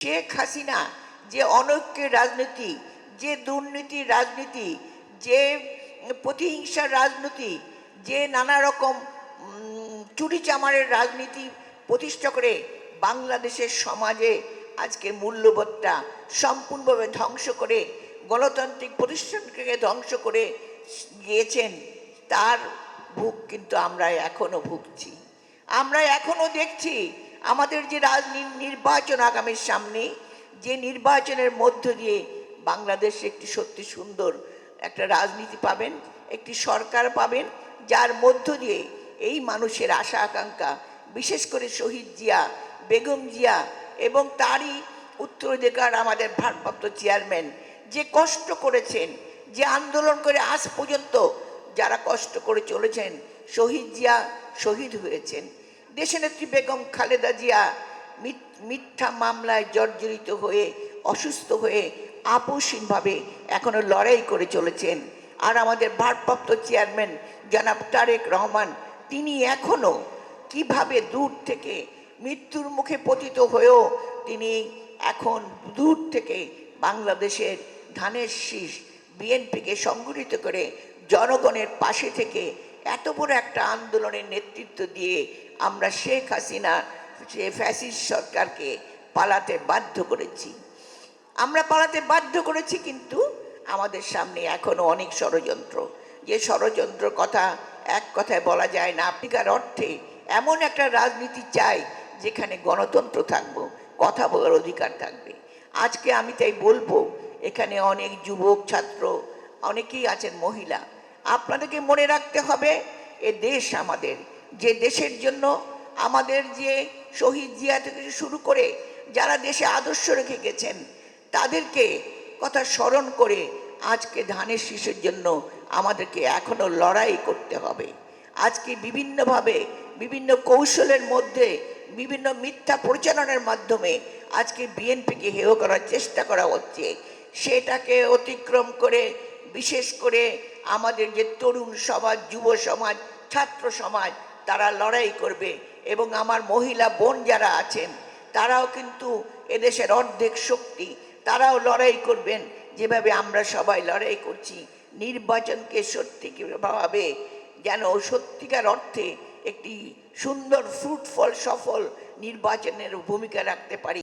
শেখ হাসিনা যে অনৈক্যের রাজনীতি, যে দুর্নীতির রাজনীতি, যে প্রতিহিংসার রাজনীতি, যে নানা রকম চুরি চামারের রাজনীতি প্রতিষ্ঠা করে বাংলাদেশের সমাজে আজকে মূল্যবোধটা সম্পূর্ণভাবে ধ্বংস করে গণতান্ত্রিক প্রতিষ্ঠানকে ধ্বংস করে গিয়েছেন, তার ভোগ কিন্তু আমরা এখনো ভুগছি। আমরা এখনো দেখছি আমাদের যে নির্বাচন আগামীর সামনে, যে নির্বাচনের মধ্য দিয়ে বাংলাদেশ একটি সত্যি সুন্দর একটা রাজনীতি পাবেন, একটি সরকার পাবেন, যার মধ্য দিয়ে এই মানুষের আশা আকাঙ্ক্ষা, বিশেষ করে শহীদ জিয়া, বেগম জিয়া এবং তারই উত্তরাধিকার আমাদের ভারপ্রাপ্ত চেয়ারম্যান যে কষ্ট করেছেন, যে আন্দোলন করে আজ পর্যন্ত যারা কষ্ট করে চলেছেন, শহীদ জিয়া শহীদ হয়েছেন, দেশনেত্রী বেগম খালেদা জিয়া মিথ্যা মামলায় জর্জরিত হয়ে অসুস্থ হয়ে আপোষহীনভাবে এখনো লড়াই করে চলেছেন। আর আমাদের ভারপ্রাপ্ত চেয়ারম্যান জনাব তারেক রহমান, তিনি এখনো কিভাবে দূর থেকে মৃত্যুর মুখে পতিত হয়েও তিনি এখন দূর থেকে বাংলাদেশের ধানের শীষ বিএনপিকে সংগঠিত করে জনগণের পাশে থেকে এত বড় একটা আন্দোলনের নেতৃত্ব দিয়ে আমরা শেখ হাসিনা সে ফ্যাসিস্ট সরকারকে পালাতে বাধ্য করেছি। আমরা পালাতে বাধ্য করেছি, কিন্তু আমাদের সামনে এখনো অনেক ষড়যন্ত্র, যে ষড়যন্ত্র কথা এক কথায় বলা যায় না। আপনিকার অর্থে এমন একটা রাজনীতি চাই যেখানে গণতন্ত্র থাকবে, কথা বলার অধিকার থাকবে। আজকে আমি তাই বলবো, এখানে অনেক যুবক ছাত্র অনেকেই আছেন, মহিলা, আপনাদেরকে মনে রাখতে হবে এ দেশ আমাদের, যে দেশের জন্য আমাদের যে শহীদ জিয়া থেকে শুরু করে যারা দেশে আদর্শ রেখে গেছেন তাদেরকে কথা স্মরণ করে আজকে ধানের শীষের জন্য আমাদেরকে এখনো লড়াই করতে হবে। আজকে বিভিন্নভাবে বিভিন্ন কৌশলের মধ্যে বিভিন্ন মিথ্যা প্রচারণার মাধ্যমে আজকে বিএনপিকে হেয় করার চেষ্টা করা হচ্ছে। সেটাকে অতিক্রম করে বিশেষ করে আমাদের যে তরুণ সমাজ, যুব সমাজ, ছাত্র সমাজ, তারা লড়াই করবে। এবং আমার মহিলা বোন যারা আছেন তারাও কিন্তু এদেশের অর্ধেক শক্তি, তারাও লড়াই করবেন যেভাবে আমরা সবাই লড়াই করছি। নির্বাচনকে সত্যিভাবে যেন সত্যিকার অর্থে একটি সুন্দর ফ্রুটফল সফল নির্বাচনের ভূমিকা রাখতে পারি।